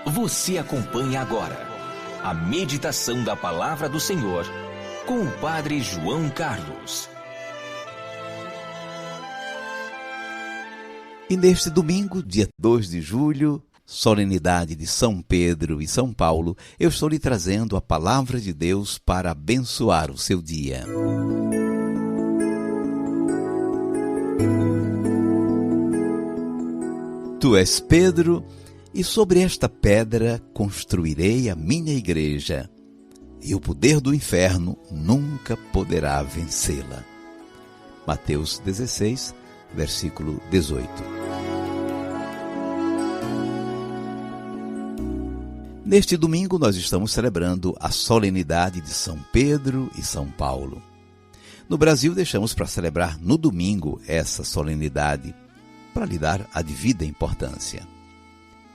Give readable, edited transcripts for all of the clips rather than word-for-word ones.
Você acompanha agora a meditação da Palavra do Senhor com o Padre João Carlos. E neste domingo, dia 2 de julho, solenidade de São Pedro e São Paulo, eu estou lhe trazendo a Palavra de Deus para abençoar o seu dia. Tu és Pedro, e sobre esta pedra construirei a minha igreja, e o poder do inferno nunca poderá vencê-la. Mateus 16, versículo 18. Neste domingo nós estamos celebrando a solenidade de São Pedro e São Paulo. No Brasil deixamos para celebrar no domingo essa solenidade, para lhe dar a devida importância.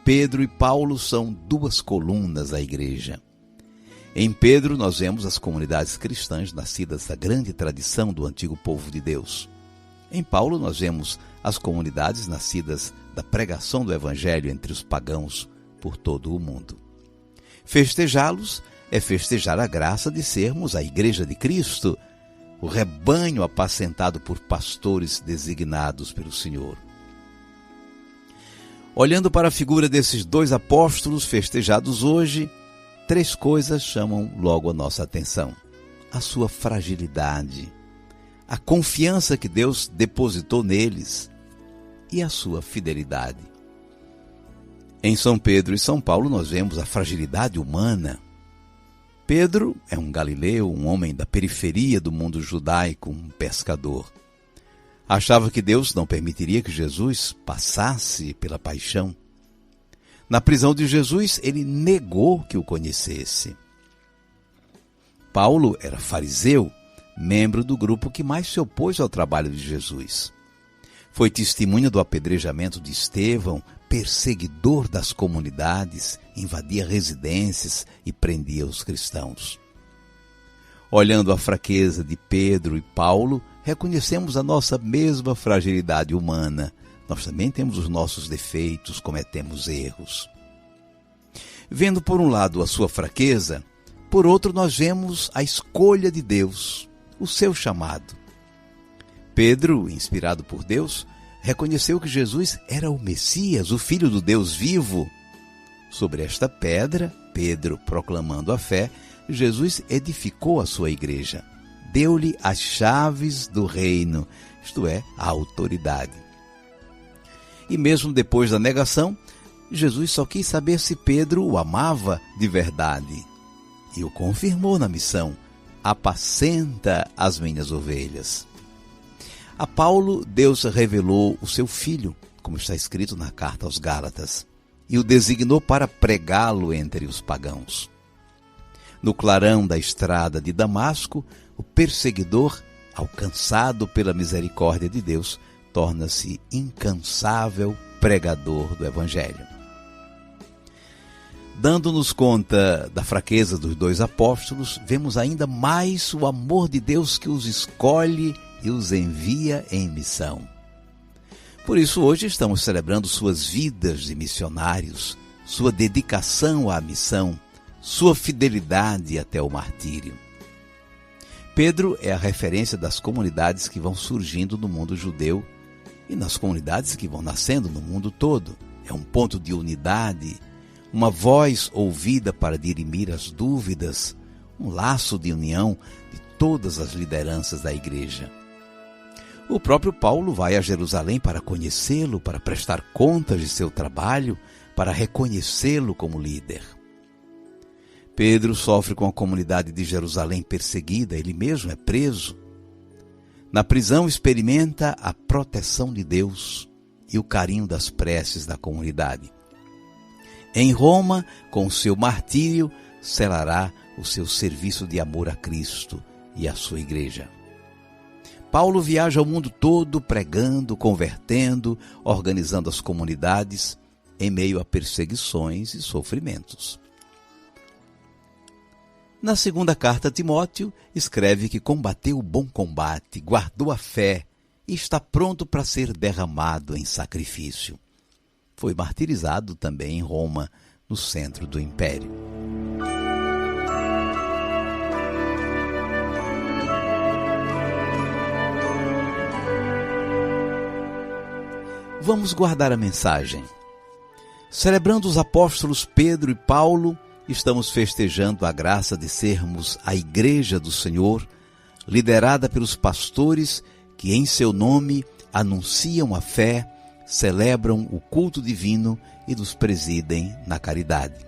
Pedro e Paulo são duas colunas da igreja. Em Pedro nós vemos as comunidades cristãs nascidas da grande tradição do antigo povo de Deus. Em Paulo nós vemos as comunidades nascidas da pregação do Evangelho entre os pagãos por todo o mundo. Festejá-los é festejar a graça de sermos a Igreja de Cristo, o rebanho apacentado por pastores designados pelo Senhor. Olhando para a figura desses dois apóstolos festejados hoje, três coisas chamam logo a nossa atenção: a sua fragilidade, a confiança que Deus depositou neles e a sua fidelidade. Em São Pedro e São Paulo nós vemos a fragilidade humana. Pedro é um galileu, um homem da periferia do mundo judaico, um pescador. Achava que Deus não permitiria que Jesus passasse pela paixão. Na prisão de Jesus, ele negou que o conhecesse. Paulo era fariseu, membro do grupo que mais se opôs ao trabalho de Jesus. Foi testemunha do apedrejamento de Estevão, perseguidor das comunidades, invadia residências e prendia os cristãos. Olhando a fraqueza de Pedro e Paulo, reconhecemos a nossa mesma fragilidade humana. Nós também temos os nossos defeitos, cometemos erros. Vendo por um lado a sua fraqueza, por outro nós vemos a escolha de Deus, o seu chamado. Pedro, inspirado por Deus, reconheceu que Jesus era o Messias, o Filho do Deus vivo. Sobre esta pedra, Pedro, proclamando a fé, Jesus edificou a sua igreja. Deu-lhe as chaves do reino, isto é, a autoridade. E mesmo depois da negação, Jesus só quis saber se Pedro o amava de verdade. E o confirmou na missão: apacenta as minhas ovelhas. A Paulo, Deus revelou o seu Filho, como está escrito na carta aos Gálatas, e o designou para pregá-lo entre os pagãos. No clarão da estrada de Damasco, o perseguidor, alcançado pela misericórdia de Deus, torna-se incansável pregador do Evangelho. Dando-nos conta da fraqueza dos dois apóstolos, vemos ainda mais o amor de Deus que os escolhe e os envia em missão. Por isso, hoje estamos celebrando suas vidas de missionários, sua dedicação à missão, sua fidelidade até o martírio. Pedro é a referência das comunidades que vão surgindo no mundo judeu e nas comunidades que vão nascendo no mundo todo. É um ponto de unidade, uma voz ouvida para dirimir as dúvidas, um laço de união de todas as lideranças da igreja. O próprio Paulo vai a Jerusalém para conhecê-lo, para prestar contas de seu trabalho, para reconhecê-lo como líder. Pedro sofre com a comunidade de Jerusalém perseguida, ele mesmo é preso. Na prisão experimenta a proteção de Deus e o carinho das preces da comunidade. Em Roma, com o seu martírio, selará o seu serviço de amor a Cristo e à sua igreja. Paulo viaja ao mundo todo pregando, convertendo, organizando as comunidades em meio a perseguições e sofrimentos. Na segunda carta a Timóteo, escreve que combateu o bom combate, guardou a fé e está pronto para ser derramado em sacrifício. Foi martirizado também em Roma, no centro do império. Vamos guardar a mensagem. Celebrando os apóstolos Pedro e Paulo, estamos festejando a graça de sermos a Igreja do Senhor, liderada pelos pastores que em seu nome anunciam a fé, celebram o culto divino e nos presidem na caridade.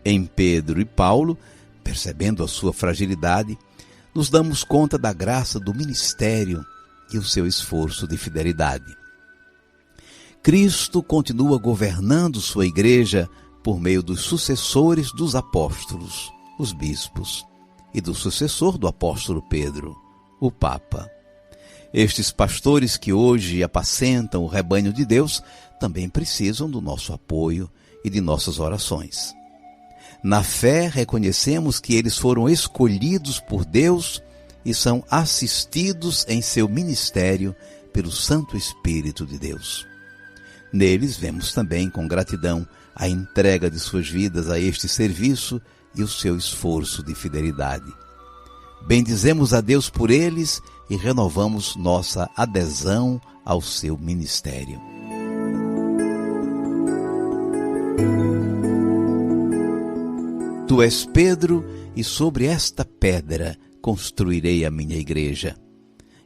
Em Pedro e Paulo, percebendo a sua fragilidade, nos damos conta da graça do ministério e o seu esforço de fidelidade. Cristo continua governando sua igreja por meio dos sucessores dos apóstolos, os bispos, e do sucessor do apóstolo Pedro, o Papa. Estes pastores que hoje apacentam o rebanho de Deus também precisam do nosso apoio e de nossas orações. Na fé, reconhecemos que eles foram escolhidos por Deus e são assistidos em seu ministério pelo Santo Espírito de Deus. Neles vemos também com gratidão a entrega de suas vidas a este serviço e o seu esforço de fidelidade. Bendizemos a Deus por eles e renovamos nossa adesão ao seu ministério. Tu és Pedro, e sobre esta pedra construirei a minha igreja,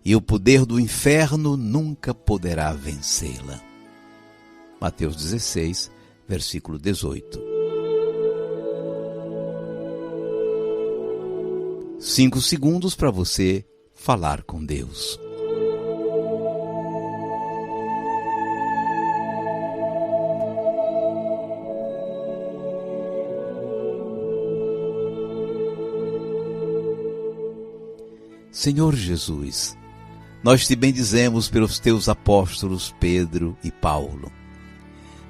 e o poder do inferno nunca poderá vencê-la. Mateus 16, versículo 18. 5 segundos para você falar com Deus. Senhor Jesus, nós te bendizemos pelos teus apóstolos Pedro e Paulo.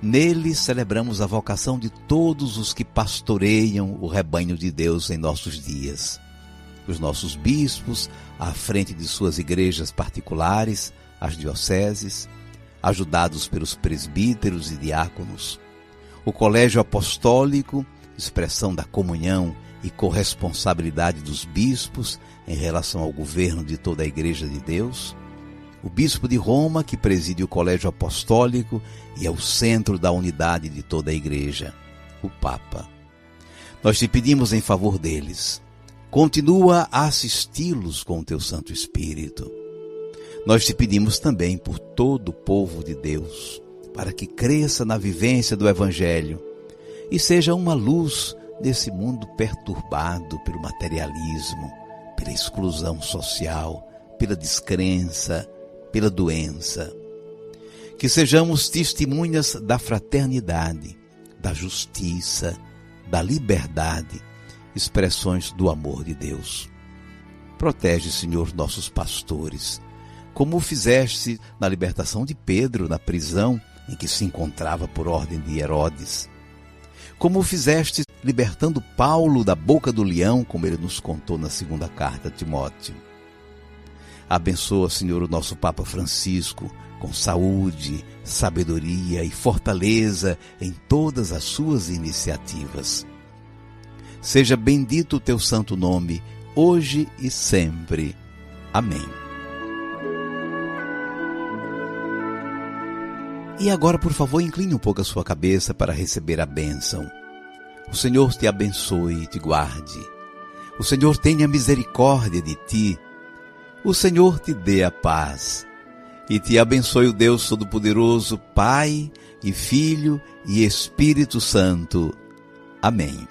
Nele celebramos a vocação de todos os que pastoreiam o rebanho de Deus em nossos dias. Os nossos bispos, à frente de suas igrejas particulares, as dioceses, ajudados pelos presbíteros e diáconos. O colégio apostólico, expressão da comunhão e corresponsabilidade dos bispos em relação ao governo de toda a Igreja de Deus. O bispo de Roma, que preside o colégio apostólico e é o centro da unidade de toda a Igreja, o Papa. Nós te pedimos em favor deles. Continua a assisti-los com o teu Santo Espírito. Nós te pedimos também por todo o povo de Deus, para que cresça na vivência do Evangelho e seja uma luz nesse mundo perturbado pelo materialismo, pela exclusão social, pela descrença, pela doença. Que sejamos testemunhas da fraternidade, da justiça, da liberdade, expressões do amor de Deus. Protege, Senhor, nossos pastores, como o fizeste na libertação de Pedro na prisão em que se encontrava por ordem de Herodes. Como o fizeste libertando Paulo da boca do leão, como ele nos contou na segunda carta a Timóteo. Abençoa, Senhor, o nosso Papa Francisco, com saúde, sabedoria e fortaleza em todas as suas iniciativas. Seja bendito o teu santo nome, hoje e sempre. Amém. E agora, por favor, incline um pouco a sua cabeça para receber a bênção. O Senhor te abençoe e te guarde. O Senhor tenha misericórdia de ti. O Senhor te dê a paz. E te abençoe o Deus Todo-Poderoso, Pai e Filho e Espírito Santo. Amém.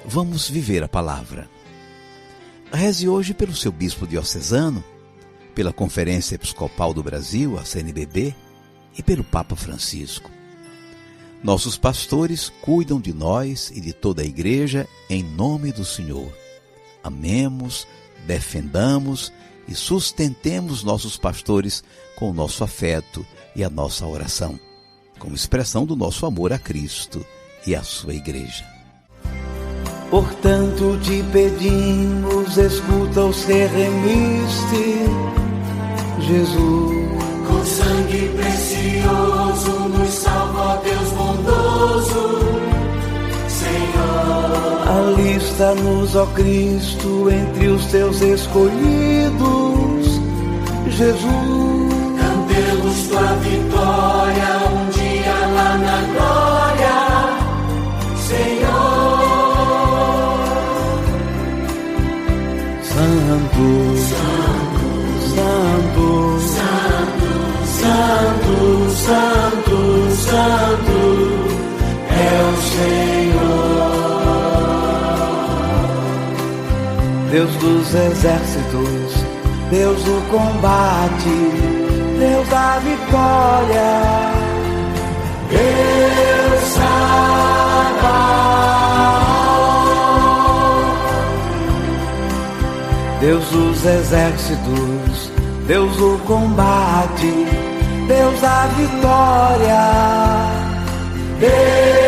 Vamos viver a palavra. Reze hoje pelo seu bispo diocesano, pela Conferência Episcopal do Brasil, a CNBB, e pelo Papa Francisco. Nossos pastores cuidam de nós e de toda a Igreja em nome do Senhor. Amemos, defendamos e sustentemos nossos pastores com o nosso afeto e a nossa oração, como expressão do nosso amor a Cristo e à sua Igreja. Portanto te pedimos, escuta os que remiste, Jesus. sangue precioso nos salva, Deus bondoso, Senhor. Alista-nos, ó Cristo, entre os teus escolhidos, Jesus. Cantemos tua vitória um dia lá na glória, Senhor. Santo, Santo, Santo, Santo, Santo é o Senhor. Deus dos exércitos, Deus do combate, Deus da vitória, Deus Sabaoth. Deus dos exércitos, Deus do combate, Deus da vitória, Deus